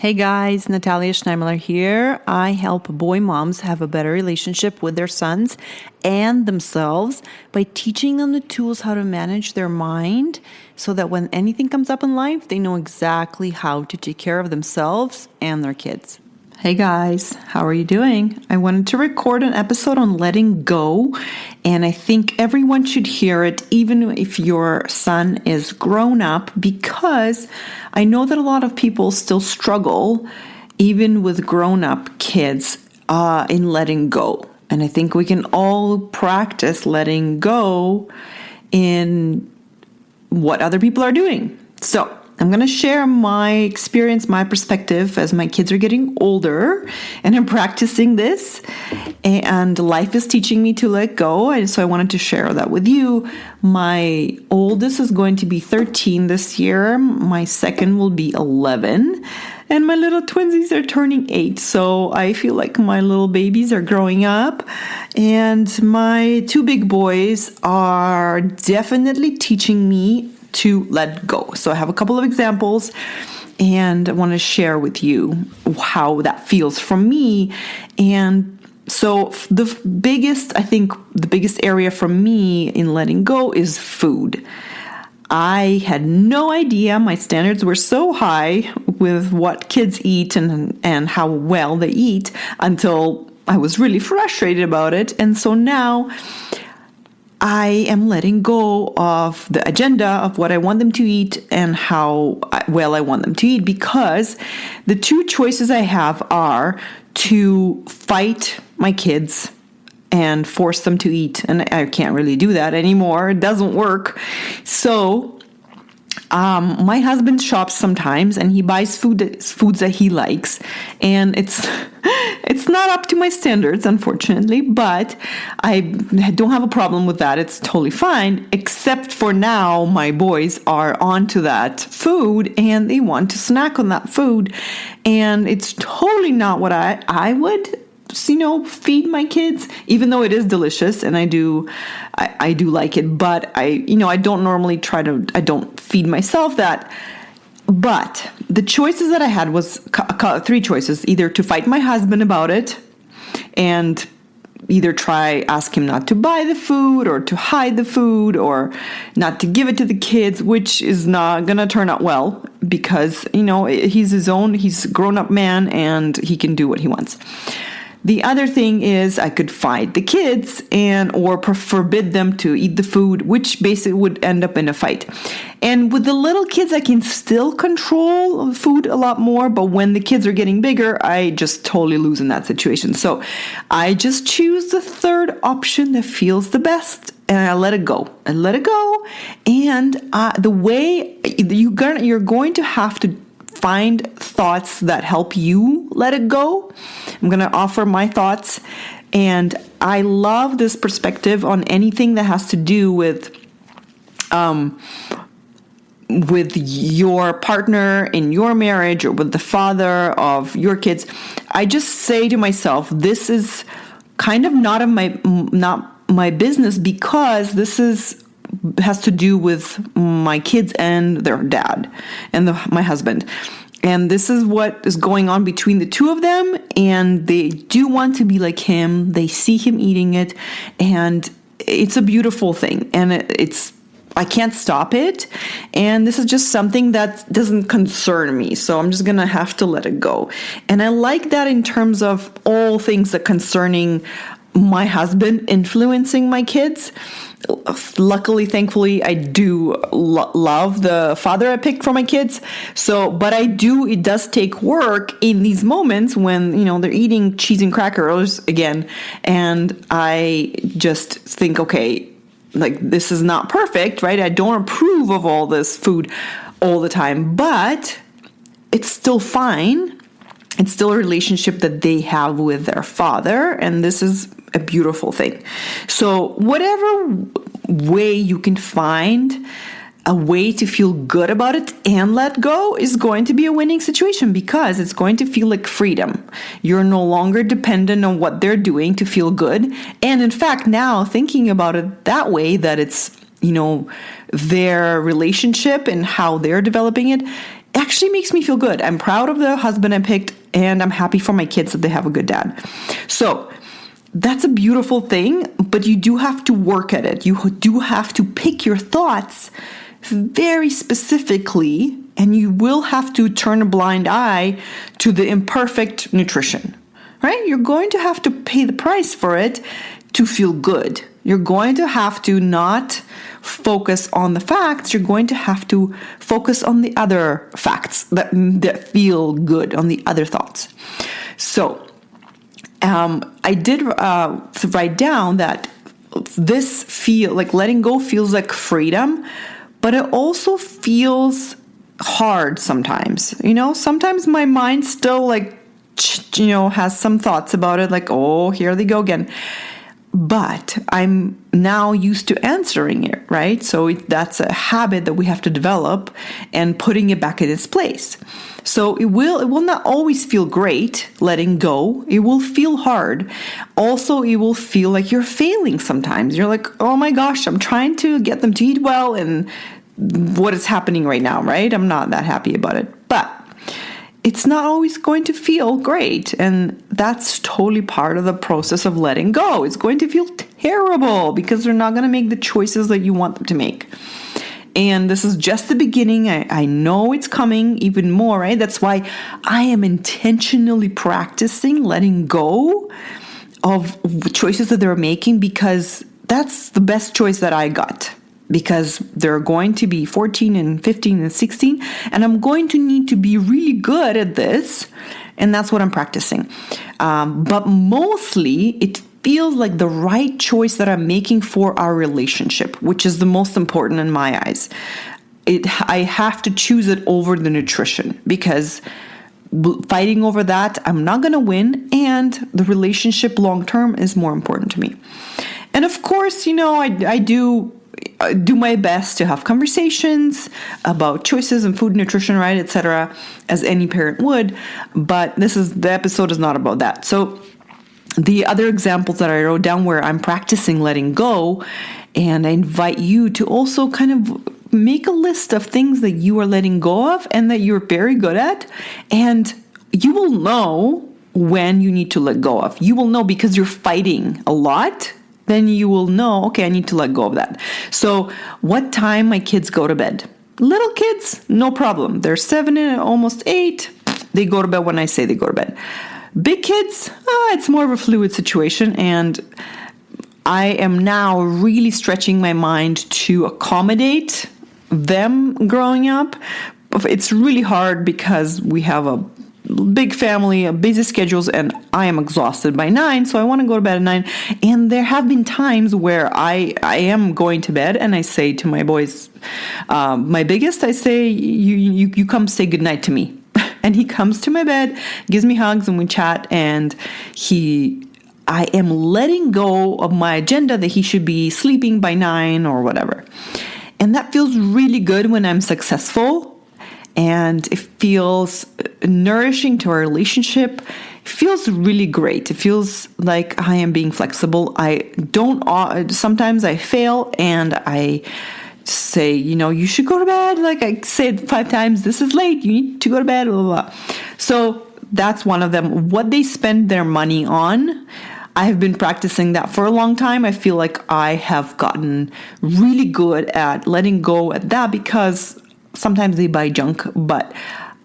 Hey guys, Natalia Schneimler here. I help boy moms have a better relationship with their sons and themselves by teaching them the tools how to manage their mind so that when anything comes up in life, they know exactly how to take care of themselves and their kids. Hey guys, how are you doing? I wanted to record an episode on letting go, and I think everyone should hear it, even if your son is grown up, because I know that a lot of people still struggle, even with grown-up kids, in letting go. And I think we can all practice letting go in what other people are doing. So I'm going to share my experience, my perspective as my kids are getting older, and I'm practicing this, and life is teaching me to let go, and so I wanted to share that with you. My oldest is going to be 13 this year, my second will be 11, and my little twinsies are turning 8, so I feel like my little babies are growing up, and my two big boys are definitely teaching me to let go. So I have a couple of examples, and I want to share with you how that feels from me. And so the biggest area for me in letting go is food. I had no idea my standards were so high with what kids eat and how well they eat until I was really frustrated about it. And so now I am letting go of the agenda of what I want them to eat and how well I want them to eat, because the two choices I have are to fight my kids and force them to eat. And I can't really do that anymore. It doesn't work. So my husband shops sometimes, and he buys foods that he likes, and it's not up to my standards, unfortunately, but I don't have a problem with that. It's totally fine, except for now my boys are onto that food and they want to snack on that food, and it's totally not what I would feed my kids, even though it is delicious and I do like it, but I don't normally I don't feed myself that. But the choices that I had was three choices: either to fight my husband about it and either ask him not to buy the food, or to hide the food, or not to give it to the kids, which is not going to turn out well, because, he's a grown-up man and he can do what he wants. The other thing is I could fight the kids or forbid them to eat the food, which basically would end up in a fight. And with the little kids, I can still control food a lot more, but when the kids are getting bigger, I just totally lose in that situation. So I just choose the third option that feels the best, and I let it go. And the way you're going to have to find thoughts that help you let it go. I'm going to offer my thoughts, and I love this perspective on anything that has to do with your partner in your marriage, or with the father of your kids. I just say to myself, this is kind of not my business, because this has to do with my kids and their dad and my husband. And this is what is going on between the two of them. And they do want to be like him. They see him eating it. And it's a beautiful thing. And I can't stop it. And this is just something that doesn't concern me. So I'm just going to have to let it go. And I like that in terms of all things that concerning my husband influencing my kids. Luckily, thankfully, I do love the father I picked for my kids. But it does take work in these moments when, they're eating cheese and crackers again. And I just think, okay, like, this is not perfect, right? I don't approve of all this food all the time, but it's still fine. It's still a relationship that they have with their father, and this is a beautiful thing. So whatever way you can find a way to feel good about it and let go is going to be a winning situation, because it's going to feel like freedom. You're no longer dependent on what they're doing to feel good. And in fact, now thinking about it that way, that it's, their relationship and how they're developing it, actually makes me feel good. I'm proud of the husband I picked, and I'm happy for my kids that they have a good dad. So that's a beautiful thing, but you do have to work at it. You do have to pick your thoughts very specifically, and you will have to turn a blind eye to the imperfect nutrition, right? You're going to have to pay the price for it to feel good. You're going to have to not focus on the facts. You're going to have to focus on the other facts that feel good, on the other thoughts. So I did write down that letting go feels like freedom, but it also feels hard sometimes. Sometimes my mind still has some thoughts about it, like, oh, here they go again. But I'm now used to answering it, right? So that's a habit that we have to develop and putting it back in its place. So it will not always feel great letting go. It will feel hard. Also, it will feel like you're failing sometimes. You're like, oh my gosh, I'm trying to get them to eat well, and what is happening right now, right? I'm not that happy about it. But it's not always going to feel great. And that's totally part of the process of letting go. It's going to feel terrible because they're not going to make the choices that you want them to make. And this is just the beginning. I know it's coming even more, right? That's why I am intentionally practicing letting go of choices that they're making, because that's the best choice that I got. Because they're going to be 14 and 15 and 16, and I'm going to need to be really good at this, and that's what I'm practicing. But mostly, it feels like the right choice that I'm making for our relationship, which is the most important in my eyes. I have to choose it over the nutrition, because fighting over that, I'm not going to win, and the relationship long term is more important to me. And of course, I do my best to have conversations about choices in food, nutrition, right, etc., as any parent would. But the episode is not about that. So the other examples that I wrote down where I'm practicing letting go, and I invite you to also kind of make a list of things that you are letting go of and that you're very good at, and you will know when you need to let go of. You will know because you're fighting a lot. Then you will know, okay, I need to let go of that. So what time my kids go to bed? Little kids, no problem. They're 7 and almost 8. They go to bed when I say they go to bed. Big kids, it's more of a fluid situation. And I am now really stretching my mind to accommodate them growing up. It's really hard because we have a big family, busy schedules, and I am exhausted by 9, so I want to go to bed at 9. And there have been times where I am going to bed, and I say to my boys, my biggest, I say, you come say goodnight to me. And he comes to my bed, gives me hugs, and we chat, and I am letting go of my agenda that he should be sleeping by 9 or whatever. And that feels really good when I'm successful. And it feels nourishing to our relationship. It feels really great. It feels like I am being flexible. Sometimes I fail and I say, you should go to bed. Like I said 5 times, this is late. You need to go to bed, blah, blah, blah. So that's one of them. What they spend their money on, I have been practicing that for a long time. I feel like I have gotten really good at letting go at that, because sometimes they buy junk, but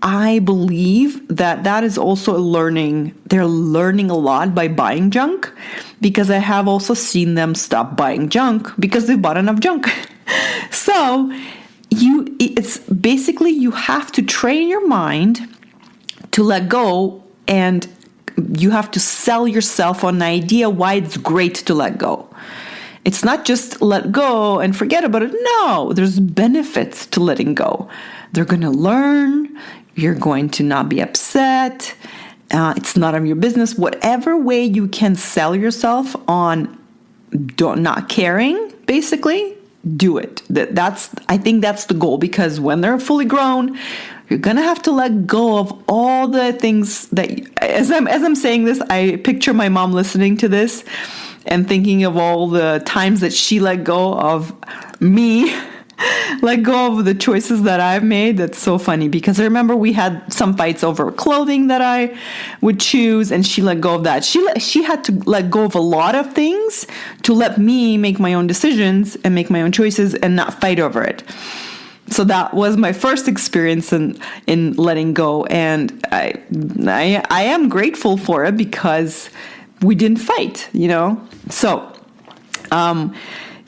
I believe that is also learning. They're learning a lot by buying junk, because I have also seen them stop buying junk because they've bought enough junk. So it's basically you have to train your mind to let go, and you have to sell yourself on the idea why it's great to let go. It's not just let go and forget about it. No, there's benefits to letting go. They're going to learn. You're going to not be upset. It's not of your business. Whatever way you can sell yourself on not caring, basically, do it. I think that's the goal, because when they're fully grown, you're going to have to let go of all the things that, as I'm saying this, I picture my mom listening to this and thinking of all the times that she let go of me let go of the choices that I've made. That's so funny because I remember we had some fights over clothing that I would choose, and she let go of that. She had to let go of a lot of things to let me make my own decisions and make my own choices and not fight over it. So that was my first experience in letting go, and I am grateful for it because we didn't fight,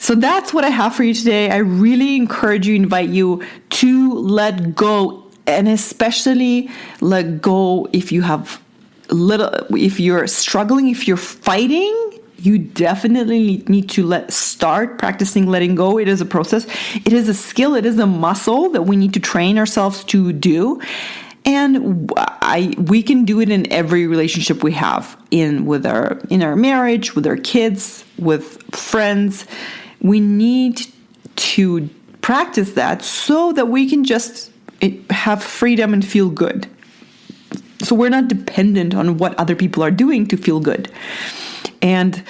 So that's what I have for you today. I really encourage you, invite you to let go, and especially let go if if you're struggling, if you're fighting. You definitely need to start practicing letting go. It is a process. It is a skill. It is a muscle that we need to train ourselves to do. And we can do it in every relationship we have in our marriage, with our kids, with friends. We need to practice that so that we can just have freedom and feel good. So we're not dependent on what other people are doing to feel good. And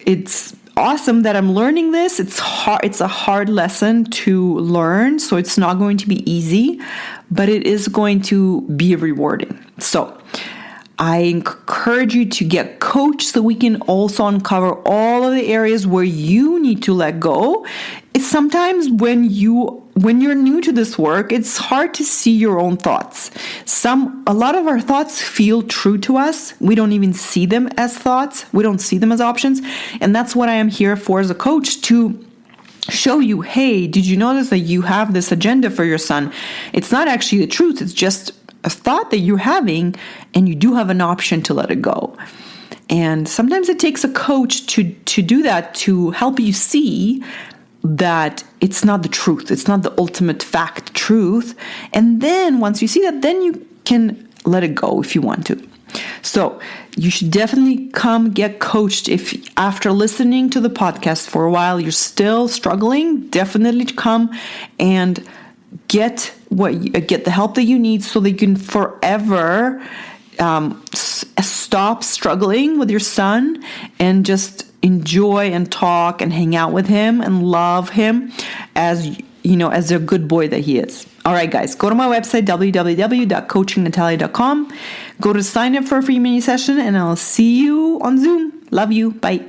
it's awesome that I'm learning this. It's a hard lesson to learn, so it's not going to be easy, but it is going to be rewarding. So I encourage you to get coached so we can also uncover all of the areas where you need to let go. It's sometimes when you're new to this work, it's hard to see your own thoughts. A lot of our thoughts feel true to us. We don't even see them as thoughts. We don't see them as options. And that's what I am here for as a coach, to show you, hey, did you notice that you have this agenda for your son? It's not actually the truth. It's just a thought that you're having, and you do have an option to let it go. And sometimes it takes a coach to do that, to help you see that it's not the truth. It's not the ultimate fact truth. And then once you see that, then you can let it go if you want to. So you should definitely come get coached. If after listening to the podcast for a while, you're still struggling, definitely come and get the help that you need so that you can forever stop struggling with your son and just enjoy and talk and hang out with him and love him as a good boy that he is. All right, guys, go to my website, www.coachingnatalia.com. Go to sign up for a free mini session, and I'll see you on Zoom. Love you. Bye.